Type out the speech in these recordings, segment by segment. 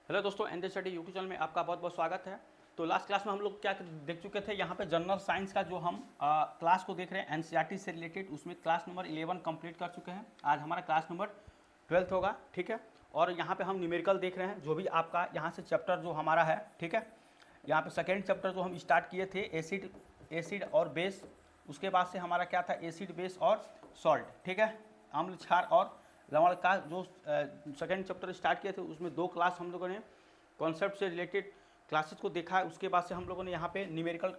Hello दोस्तों, NJ study YouTube channel में आपका बहुत बहुत स्वागत है। तो लास्ट क्लास में हम लोग क्या देख चुके थे, यहाँ पे जनरल साइंस का जो हम क्लास को देख रहे हैं एनसीईआरटी से रिलेटेड, उसमें क्लास नंबर 11 कंप्लीट कर चुके हैं। आज हमारा क्लास नंबर 12 होगा, ठीक है। और यहाँ पे हम न्यूमेरिकल देख रहे हैं, जो भी आपका यहाँ से चैप्टर जो हमारा है, ठीक है। यहाँ पे सेकेंड चैप्टर जो हम स्टार्ट किए थे एसिड और बेस, उसके बाद से हमारा क्या था, एसिड बेस और सॉल्ट, ठीक है, अम्ल क्षार और लवण का जो सेकेंड चैप्टर स्टार्ट किए थे, उसमें 2 क्लास हम लोगों ने कॉन्सेप्ट से रिलेटेड क्लासेस को देखा है। उसके बाद से हम लोगों ने यहाँ पे न्यूमेरिकल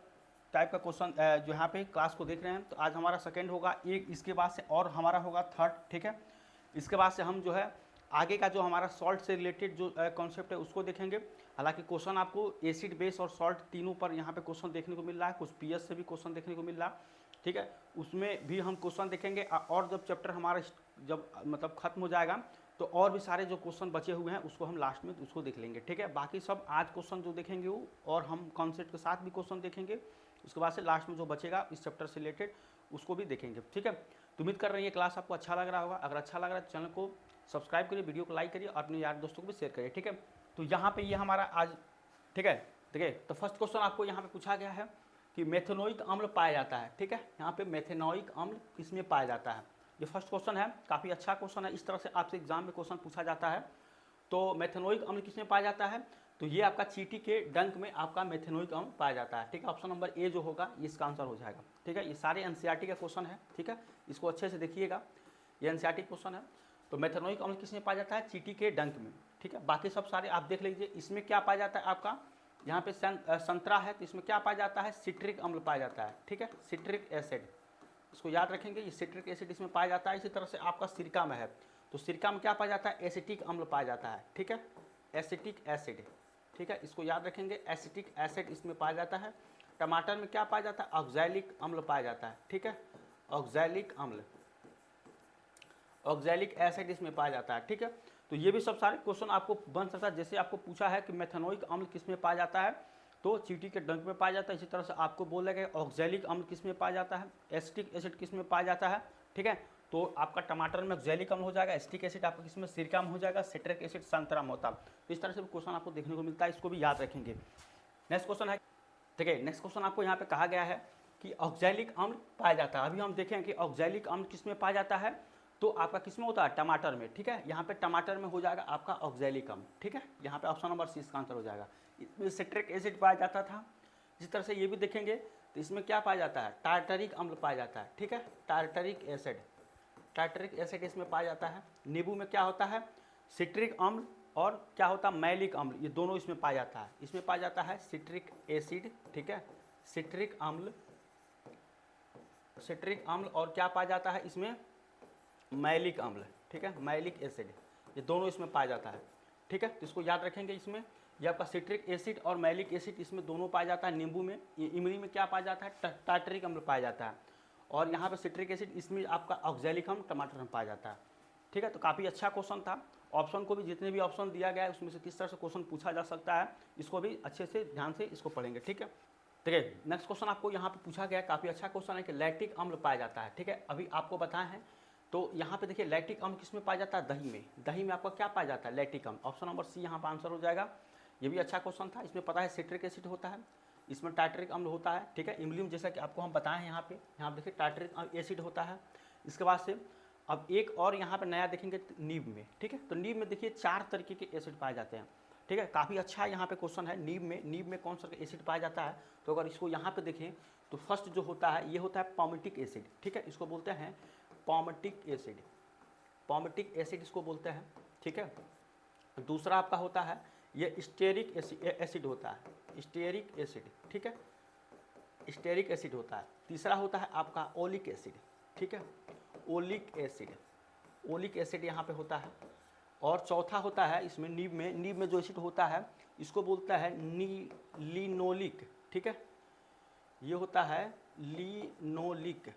टाइप का क्वेश्चन जो यहाँ पे क्लास को देख रहे हैं। तो आज हमारा सेकेंड होगा एक, इसके बाद से और हमारा होगा थर्ड, ठीक है। इसके बाद से हम जो है आगे का जो हमारा सॉल्ट से रिलेटेड जो कॉन्सेप्ट है उसको देखेंगे। हालांकि क्वेश्चन आपको एसिड बेस और सॉल्ट तीनों पर यहाँ पे क्वेश्चन देखने को मिल रहा है, कुछ पीएस से भी क्वेश्चन देखने को मिल रहा है, ठीक है। उसमें भी हम क्वेश्चन देखेंगे और जब चैप्टर हमारा जब मतलब खत्म हो जाएगा तो और भी सारे जो क्वेश्चन बचे हुए हैं उसको हम लास्ट में उसको देख लेंगे, ठीक है। बाकी सब आज क्वेश्चन जो देखेंगे वो और हम कॉन्सेप्ट के साथ भी क्वेश्चन देखेंगे। उसके बाद से लास्ट में जो बचेगा इस चैप्टर से रिलेटेड उसको भी देखेंगे, ठीक है। तो उम्मीद कर रहे हैं ये क्लास आपको अच्छा लग रहा होगा। अगर अच्छा लग रहा है तो चैनल को सब्सक्राइब करिए, वीडियो को लाइक करिए और अपने यार दोस्तों को भी शेयर करिए, ठीक है। तो यहाँ पे ये हमारा आज, ठीक है, देखिए। तो फर्स्ट क्वेश्चन आपको यहाँ पे पूछा गया है कि मेथेनोइक अम्ल पाया जाता है, ठीक है। यहाँ पे मेथेनोइक अम्ल किसमें पाया जाता है, ये फर्स्ट क्वेश्चन है। काफ़ी अच्छा क्वेश्चन है, इस तरह से आपसे एग्जाम में क्वेश्चन पूछा जाता है। तो मेथेनोइक अम्ल किसमें पाया जाता है, तो ये आपका चींटी के डंक में आपका मेथेनोइक अम्ल पाया जाता है, ठीक है। ऑप्शन नंबर ए जो होगा ये इसका आंसर हो जाएगा, ठीक है। ये सारे एनसीईआरटी का क्वेश्चन है, ठीक है, इसको अच्छे से देखिएगा, ये एनसीईआरटी क्वेश्चन है। तो मेथेनोइक अम्ल किसमें पाया जाता है, चींटी के डंक में, ठीक है। बाकी सब सारे आप देख लीजिए। इसमें क्या पाया जाता है आपका, यहाँ पे संतरा है तो इसमें क्या पाया जाता है, सिट्रिक अम्ल पाया जाता है, ठीक है, सिट्रिक एसिड, इसको याद रखेंगे। ये सिट्रिक एसिड इसमें पाया जाता है। इसी तरह से आपका सिरका में है तो सिरका में क्या पाया जाता है, एसिटिक अम्ल पाया जाता है, ठीक है, एसिटिक एसिड, ठीक है, इसको याद रखेंगे, एसिटिक एसिड इसमें पाया जाता है। टमाटर में क्या पाया जाता है, ऑक्सैलिक अम्ल पाया जाता है, ठीक है, ऑक्सैलिक अम्ल, ऑक्सैलिक एसिड इसमें पाया जाता है, ठीक है। तो ये भी सब सारे क्वेश्चन आपको बन सकता है। जैसे आपको पूछा है कि मेथेनोइक अम्ल किसमें पाया जाता है, तो चींटी के डंक में पाया जाता है। इसी तरह से आपको बोला गया ऑक्सैलिक अम्ल किसमें पाया जाता है, एसिटिक एसिड किसमें पाया जाता है, ठीक है। तो आपका टमाटर में ऑक्सैलिक अम्ल हो जाएगा, एसिटिक एसिड आपका किसमें, सिरका में हो जाएगा, सिट्रिक एसिड संतरा में होता है। तो इस तरह से क्वेश्चन आपको देखने को मिलता है, इसको भी याद रखेंगे। नेक्स्ट क्वेश्चन है, ठीक है, नेक्स्ट क्वेश्चन आपको यहाँ पे कहा गया है कि ऑक्सैलिक अम्ल पाया जाता है। अभी हम देखें कि ऑक्सैलिक अम्ल किसमें पाया जाता है, तो आपका किसमें होता है, टमाटर में, ठीक है। यहाँ पे टमाटर में हो जाएगा आपका ऑक्सैलिक अम्ल, ठीक है। यहाँ पे ऑप्शन नंबर सी इसका आंसर हो जाएगा। इसमें सिट्रिक एसिड पाया जाता था। इसी तरह से ये भी देखेंगे तो इसमें क्या पाया जाता है, टार्टरिक अम्ल पाया जाता है, ठीक है, टार्टरिक एसिड, टार्टरिक एसिड इसमें पाया जाता है। नींबू में क्या होता है, सिट्रिक अम्ल और क्या होता है, मैलिक अम्ल, ये दोनों इसमें पाया जाता है। इसमें पाया जाता है सिट्रिक एसिड, ठीक है, सिट्रिक अम्ल, सिट्रिक अम्ल, और क्या पाया जाता है इसमें, मैलिक अम्ल, ठीक है, मैलिक एसिड, ये दोनों इसमें पाया जाता है, ठीक है। तो इसको याद रखेंगे। इसमें ये आपका सिट्रिक एसिड और मैलिक एसिड इसमें दोनों पाया जाता है। नींबू में, ये इमली में क्या पाया जाता है, टार्टरिक अम्ल पाया जाता है। और यहाँ पे सिट्रिक एसिड, इसमें आपका ऑक्सैलिक अम्ल टमाटर में पाया जाता है, ठीक है। तो काफ़ी अच्छा क्वेश्चन था। ऑप्शन को भी, जितने भी ऑप्शन दिया गया है उसमें से किस तरह से क्वेश्चन पूछा जा सकता है, इसको भी अच्छे से ध्यान से इसको पढ़ेंगे, ठीक है। ठीक है, नेक्स्ट क्वेश्चन आपको यहाँ पे पूछा गया है, काफ़ी अच्छा क्वेश्चन है कि लैक्टिक अम्ल पाया जाता है, ठीक है। अभी आपको बताए हैं। तो यहाँ पे देखिए लैक्टिक अम्ल किसमें पाया जाता है, दही में। दही में आपका क्या पाया जाता है, लैक्टिक अम्ल। ऑप्शन नंबर सी यहाँ पर आंसर हो जाएगा। ये भी अच्छा क्वेश्चन था। इसमें पता है सिट्रिक एसिड होता है, इसमें टार्टरिक अम्ल होता है, ठीक है। इमली में जैसा कि आपको हम बताएं यहाँ पे देखिए टार्टरिक एसिड होता है। इसके बाद से अब एक और यहाँ पे नया देखेंगे नींब में, ठीक है। तो नींब में देखिए 4 तरीके के एसिड पाए जाते हैं, ठीक है। काफ़ी अच्छा यहाँ पे क्वेश्चन है। नींब में कौन सा एसिड पाया जाता है, तो अगर इसको यहाँ पे देखें तो फर्स्ट जो होता है ये होता है पॉमेटिक एसिड, ठीक है। इसको बोलते हैं पॉमेटिक एसिड, पॉमेटिक एसिड इसको बोलते हैं, ठीक है। दूसरा आपका होता है ये स्टेरिक एसिड होता है, स्टेरिक एसिड, ठीक है, स्टेरिक एसिड होता है। तीसरा होता है आपका ओलिक एसिड, ठीक है, ओलिक एसिड, ओलिक एसिड यहाँ पे होता है। और चौथा होता है इसमें नींब में जो एसिड होता है इसको बोलता है लिनोलिक, ठीक है, ये होता है लिनोलिक,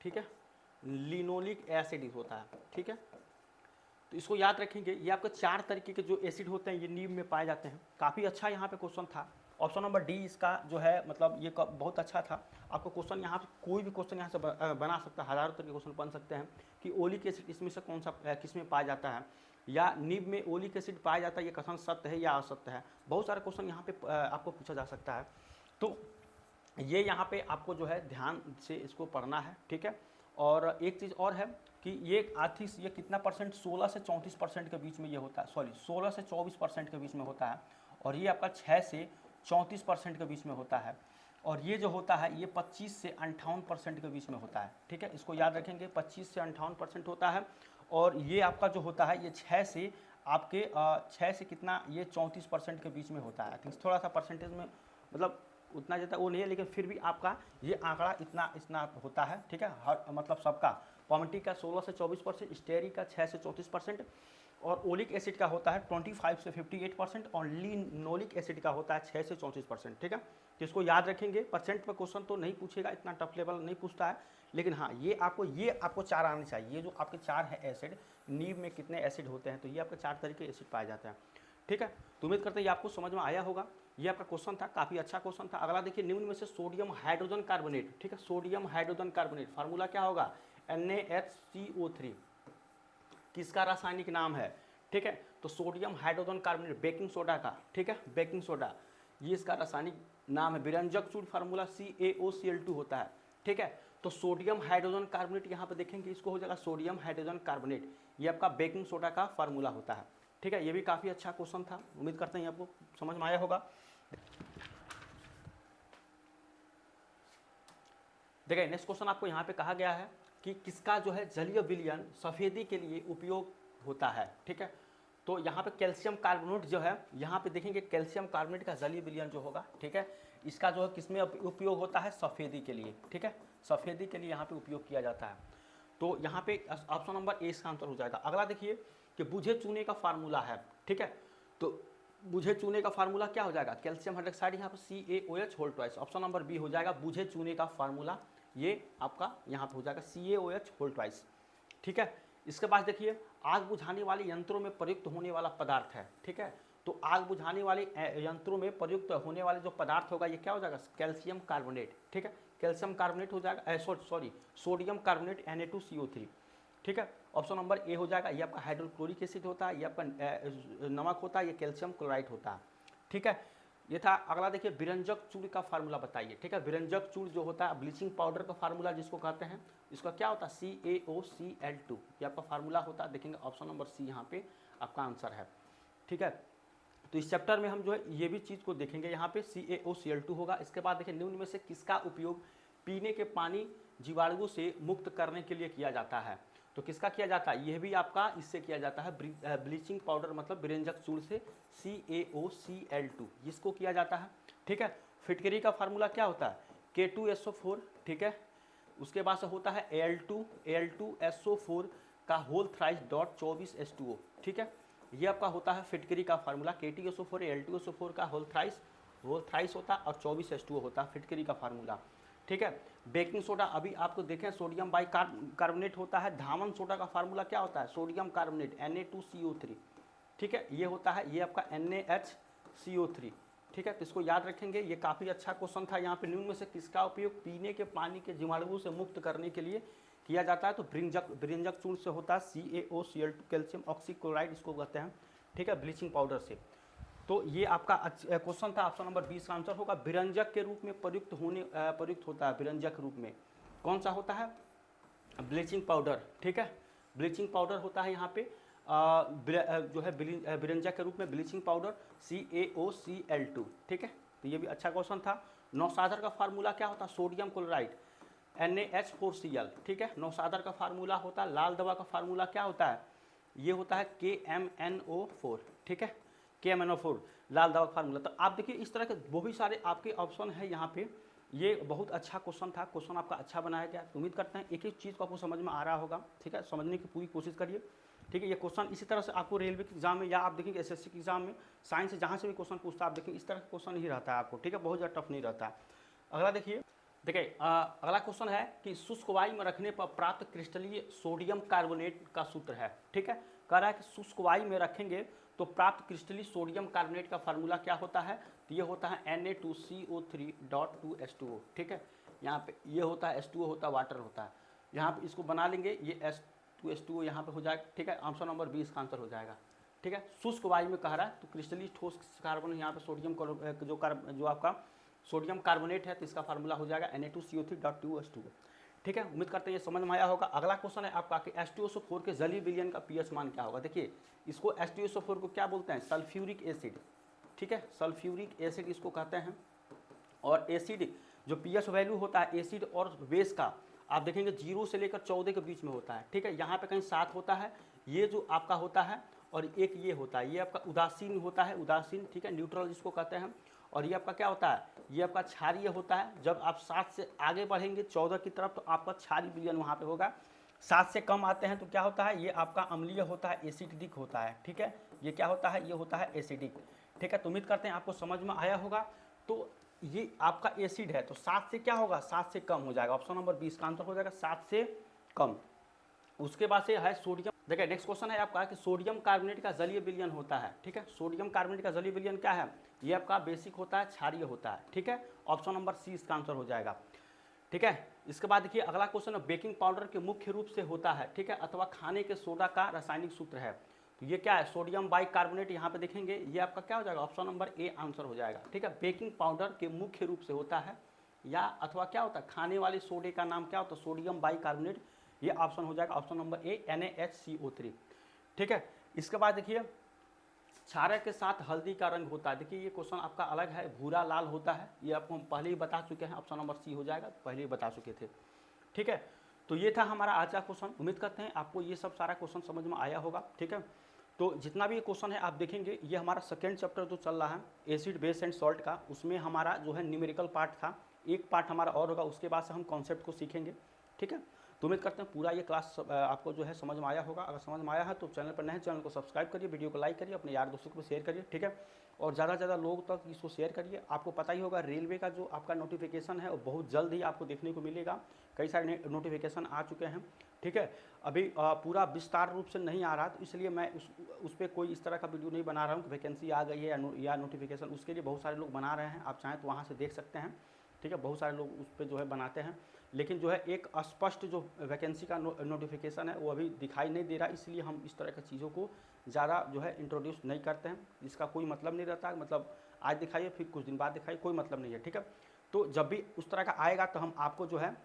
ठीक है, लिनोलिक एसिड होता है, ठीक है। तो इसको याद रखेंगे। ये आपके 4 तरीके के जो एसिड होते हैं ये नींब में पाए जाते हैं। काफ़ी अच्छा यहाँ पे क्वेश्चन था। ऑप्शन नंबर डी इसका जो है मतलब ये बहुत अच्छा था। आपको क्वेश्चन यहाँ पे कोई भी क्वेश्चन यहाँ से बना सकता है, हज़ारों तरह के क्वेश्चन बन सकते हैं कि ओलिक एसिड इसमें से कौन सा किस में पाया जाता है। या नीब में ओलिक एसिड पाया जाता है, ये कथन सत्य है या असत्य है। बहुत सारे क्वेश्चन यहाँ पे आपको पूछा जा सकता है। तो ये यहाँ पे आपको जो है ध्यान से इसको पढ़ना है, ठीक है। और एक चीज़ और है कि ये कितना परसेंट, 16 से 34% के बीच में ये होता है, सॉरी 16 से 24% के बीच में होता है, और ये आपका 6 से 34% के बीच में होता है, और ये जो होता है ये 25 से 58% के बीच में होता है, ठीक है। इसको याद रखेंगे, 25 से 58% होता है, और ये आपका जो होता है ये 6 से कितना, ये 34% के बीच में होता है। आई थिंक थोड़ा सा परसेंटेज में मतलब उतना ज़्यादा वो नहीं है, लेकिन फिर भी आपका ये आंकड़ा इतना होता है, ठीक है। हर मतलब सबका पॉमिटी का 16 से 24%, स्टेरी का 6 से 34%, और ओलिक एसिड का होता है 25 से 58%, और लिनोलिक एसिड का होता है 6 से 34%, ठीक है। तो इसको याद रखेंगे। परसेंट पर क्वेश्चन तो नहीं पूछेगा, इतना टफ लेवल नहीं पूछता है, लेकिन हाँ ये आपको 4 आने चाहिए। ये जो आपके 4 है एसिड, नीब में कितने एसिड होते हैं, तो ये आपके 4 तरीके एसिड पाए जाते हैं, ठीक है। तो उम्मीद करते हैं ये आपको समझ में आया होगा। ये आपका क्वेश्चन था, काफ़ी अच्छा क्वेश्चन था। अगला देखिए, निम्न में से सोडियम हाइड्रोजन कार्बोनेट, ठीक है, सोडियम हाइड्रोजन कार्बोनेट फार्मूला क्या होगा, NaHCO3, किसका रासायनिक नाम है, ठीक है। तो sodium hydrogen carbonate baking soda का, ठीक है, बेकिंग सोडा, ये इसका रासायनिक नाम है। विरंजक चूर्ण फार्मूला CaOCl2 होता है, ठीक है। तो सोडियम हाइड्रोजन कार्बोनेट यहाँ पे देखेंगे, इसको हो जाएगा सोडियम हाइड्रोजन कार्बोनेट, ये आपका बेकिंग सोडा का फार्मूला होता है, ठीक है। ये भी काफ़ी अच्छा क्वेश्चन था, उम्मीद करते हैं आपको समझ में आया होगा। देखिए नेक्स्ट क्वेश्चन आपको यहाँ पे कहा गया है कि किसका जो है जलीय विलयन सफ़ेदी के लिए उपयोग होता है, ठीक है। तो यहाँ पे कैल्शियम कार्बोनेट जो है, यहाँ पे देखेंगे कैल्शियम कार्बोनेट का जलीय विलयन जो होगा, ठीक है, इसका जो है किसमें उपयोग होता है, सफ़ेदी के लिए, ठीक है, सफ़ेदी के लिए यहाँ पे उपयोग किया जाता है। तो यहाँ पे ऑप्शन नंबर ए इसका आंसर हो जाएगा। अगला देखिए कि बुझे चूने का फार्मूला है, ठीक है। तो बुझे चूने का फार्मूला क्या हो जाएगा, कैल्शियम हाइड्रोक्साइड, यहाँ पर CaOH whole twice, option number B हो जाएगा। बुझे चूने का फार्मूला ये आपका यहाँ पे हो जाएगा CaOH होल ट्वाइस, ठीक है। इसके बाद देखिए आग बुझाने वाले यंत्रों में प्रयुक्त होने वाला पदार्थ है, ठीक है। तो आग बुझाने वाले यंत्रों में प्रयुक्त होने वाले जो पदार्थ होगा ये क्या हो जाएगा, कैल्शियम कार्बोनेट, ठीक है, कैल्शियम कार्बोनेट हो जाएगा, सॉरी सोडियम कार्बोनेट Na2CO3, ठीक है। ऑप्शन नंबर ए हो जाएगा। ये आपका हाइड्रोक्लोरिक एसिड होता है, ये आपका नमक होता है, ये कैल्शियम क्लोराइड होता है, ठीक है। ये था। अगला देखिए विरंजक चूर्ण का फार्मूला बताइए, ठीक है। विरंजक चूर्ण जो होता है ब्लीचिंग पाउडर का फार्मूला जिसको कहते हैं, इसका क्या होता है, CaOCl2, ये आपका फार्मूला होता है। देखेंगे ऑप्शन नंबर सी यहाँ पे आपका आंसर है, ठीक है। तो इस चैप्टर में हम जो है ये भी चीज़ को देखेंगे, यहाँ पे CaOCl2 होगा। इसके बाद देखिए निम्न में से किसका उपयोग पीने के पानी जीवाणुओं से मुक्त करने के लिए किया जाता है, तो किसका किया जाता है, यह भी आपका इससे किया जाता है, ब्लीचिंग पाउडर मतलब विरंजक चूर्ण से CaOCl2 इसको किया जाता है, ठीक है। फिटकरी का फार्मूला क्या होता है, K2SO4, ठीक है। उसके बाद से होता है Al2SO4 का होल थ्राइस डॉट 24H2O, ठीक है। ये आपका होता है फिटकरी का फार्मूला, K2SO4 Al2SO4 का होल थ्राइस होता है, और 24H2O होता है फिटकरी का फार्मूला, ठीक है। बेकिंग सोडा अभी आपको देखें सोडियम बाई कार्बोनेट होता है। धामन सोडा का फार्मूला क्या होता है, सोडियम कार्बोनेट Na2CO3, ठीक है, ये होता है, ये आपका NaHCO3, ठीक है। तो इसको याद रखेंगे, ये काफ़ी अच्छा क्वेश्चन था। यहाँ पे निम्न में से किसका उपयोग पीने के पानी के जीवाणुओं से मुक्त करने के लिए किया जाता है, तो विरंजक चूर्ण से होता है CaOCl2 कैल्शियम ऑक्सीक्लोराइड इसको कहते हैं, ठीक है, ब्लीचिंग पाउडर से। तो ये आपका क्वेश्चन था, ऑप्शन नंबर 20 का आंसर होगा। विरंजक के रूप में प्रयुक्त होता है, विरंजक रूप में कौन सा होता है, ब्लीचिंग पाउडर, ठीक है, ब्लीचिंग पाउडर होता है यहाँ पे जो है विरंजक के रूप में ब्लीचिंग पाउडर CaOCl2, ठीक है। तो ये भी अच्छा क्वेश्चन था। नौसादर का फार्मूला क्या होता है, सोडियम क्लोराइड NaH4Cl, ठीक है। नौसादर का फार्मूला होता है। लाल दवा का फार्मूला क्या होता है, ये होता है KMNO4, ठीक है, KMNO4 लाल दवा का फार्मूला। तो आप देखिए इस तरह के वो भी सारे आपके ऑप्शन है यहाँ पे। ये बहुत अच्छा क्वेश्चन था, क्वेश्चन आपका अच्छा बनाया गया। तो उम्मीद करते हैं एक एक चीज़ को आपको समझ में आ रहा होगा, ठीक है, समझने की पूरी कोशिश करिए, ठीक है। ये क्वेश्चन इसी तरह से आपको रेलवे के एग्जाम में या आप देखेंगे SSC के एग्जाम में साइंस से जहाँ से भी क्वेश्चन पूछता है आप देखेंगे इस तरह का क्वेश्चन ही रहता है आपको, ठीक है, बहुत ज़्यादा टफ नहीं रहता है। अगला देखिए अगला क्वेश्चन है कि शुष्क वायु में रखने पर प्राप्त क्रिस्टलीय सोडियम कार्बोनेट का सूत्र है, ठीक है। कह रहा है कि शुष्क वायु में रखेंगे तो प्राप्त क्रिस्टलीय सोडियम कार्बोनेट का फार्मूला क्या होता है, तो ये होता है Na2CO3.2H2O, ठीक है। यहाँ पे ये होता है H2O होता है, वाटर होता है। यहाँ पे इसको बना लेंगे, ये तो H2O यहाँ पे हो जाएगा, ठीक है। ऑप्शन नंबर 20 का आंसर हो जाएगा, ठीक है। शुष्क वायु में कह रहा है तो क्रिस्टलीय ठोस कार्बन यहाँ पे सोडियम जो आपका सोडियम कार्बोनेट है तो इसका फार्मूला हो जाएगा Na2CO3.2H2O, ठीक है। उम्मीद करते हैं ये समझ में आया होगा। अगला क्वेश्चन है आपका कि H2SO4 के जलीय विलयन का पीएच मान क्या होगा। देखिए इसको H2SO4 को क्या बोलते हैं, सल्फ्यूरिक एसिड, ठीक है, सल्फ्यूरिक एसिड इसको कहते हैं। और एसिड जो पीएच वैल्यू होता है एसिड और बेस का आप देखेंगे 0 से लेकर 14 के बीच में होता है, ठीक है। यहाँ पे कहीं 7 होता है, ये जो आपका होता है, और एक ये होता है, ये आपका उदासीन होता है, उदासीन, ठीक है, न्यूट्रल जिसको कहते हैं। और ये आपका क्या होता है, ये आपका क्षारीय होता है। जब आप 7 से आगे बढ़ेंगे 14 की तरफ तो आपका क्षारीय विलयन वहाँ पे होगा। 7 से कम आते हैं तो क्या होता है, ये आपका अम्लीय होता है, एसिडिक होता है, ठीक है। ये क्या होता है, ये होता है एसिडिक, ठीक है। तो उम्मीद करते हैं आपको समझ में आया होगा। तो ये आपका एसिड है तो 7 से क्या होगा, 7 से कम हो जाएगा। ऑप्शन नंबर 20 का आंसर हो जाएगा 7 से कम। उसके बाद से है सोडियम। देखिए नेक्स्ट क्वेश्चन है आपका कि सोडियम कार्बोनेट का जलीय विलयन होता है, ठीक है। सोडियम कार्बोनेट का जलीय विलयन क्या है, ये आपका बेसिक होता है, क्षारीय होता है, ठीक है। ऑप्शन नंबर सी इसका आंसर हो जाएगा, ठीक है। इसके बाद देखिए अगला क्वेश्चन है बेकिंग पाउडर के मुख्य रूप से होता है, ठीक है, अथवा खाने के सोडा का रासायनिक सूत्र है। तो ये क्या है, सोडियम बाइकार्बोनेट, यहाँ पे देखेंगे ये आपका क्या हो जाएगा, ऑप्शन नंबर ए आंसर हो जाएगा, ठीक है। बेकिंग पाउडर के मुख्य रूप से होता है या अथवा क्या होता है, खाने वाले सोडे का नाम क्या होता है, सोडियम बाइकार्बोनेट, ये ऑप्शन हो जाएगा ऑप्शन नंबर ए NaHCO3, ठीक है। इसके बाद देखिए क्षारक के साथ हल्दी का रंग होता है। देखिए ये क्वेश्चन आपका अलग है, भूरा लाल होता है, ये आपको हम पहले ही बता चुके हैं, ऑप्शन नंबर सी हो जाएगा, पहले ही बता चुके थे, ठीक है। तो ये था हमारा आज का क्वेश्चन। उम्मीद करते हैं आपको ये सब सारा क्वेश्चन समझ में आया होगा, ठीक है। तो जितना भी ये क्वेश्चन है आप देखेंगे, ये हमारा सेकेंड चैप्टर जो चल रहा है एसिड बेस एंड सॉल्ट का, उसमें हमारा जो है न्यूमेरिकल पार्ट था, एक पार्ट हमारा और होगा, उसके बाद से हम कॉन्सेप्ट को सीखेंगे, ठीक है। तो उम्मीद करते हैं पूरा ये क्लास आपको जो है समझ में आया होगा। अगर समझ में आया है तो चैनल पर नए, चैनल को सब्सक्राइब करिए, वीडियो को लाइक करिए, अपने यार दोस्तों को शेयर करिए, ठीक है। और ज़्यादा से ज़्यादा लोगों तक इसको शेयर करिए। आपको पता ही होगा रेलवे का जो आपका नोटिफिकेशन है वो बहुत जल्द ही आपको देखने को मिलेगा, कई सारे नोटिफिकेशन आ चुके हैं, ठीक है। अभी पूरा विस्तार रूप से नहीं आ रहा, तो इसलिए मैं उस पर कोई इस तरह का वीडियो नहीं बना रहा हूँ कि वैकेंसी आ गई है या नोटिफिकेशन, उसके लिए बहुत सारे लोग बना रहे हैं, आप चाहें तो वहाँ से देख सकते हैं, ठीक है। बहुत सारे लोग उस पर जो है बनाते हैं, लेकिन जो है एक स्पष्ट जो वैकेंसी का नोटिफिकेशन है वो अभी दिखाई नहीं दे रहा, इसलिए हम इस तरह की चीज़ों को ज़्यादा जो है इंट्रोड्यूस नहीं करते हैं। इसका कोई मतलब नहीं रहता, मतलब आज दिखाइए फिर कुछ दिन बाद दिखाइए, कोई मतलब नहीं है, ठीक है। तो जब भी उस तरह का आएगा तो हम आपको जो है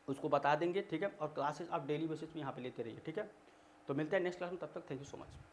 उसको बता देंगे, ठीक है। और क्लासेस आप डेली बेसिस पे यहाँ पे लेते रहिए, ठीक है। तो मिलते हैं नेक्स्ट क्लास में, तब तक थैंक यू सो मच।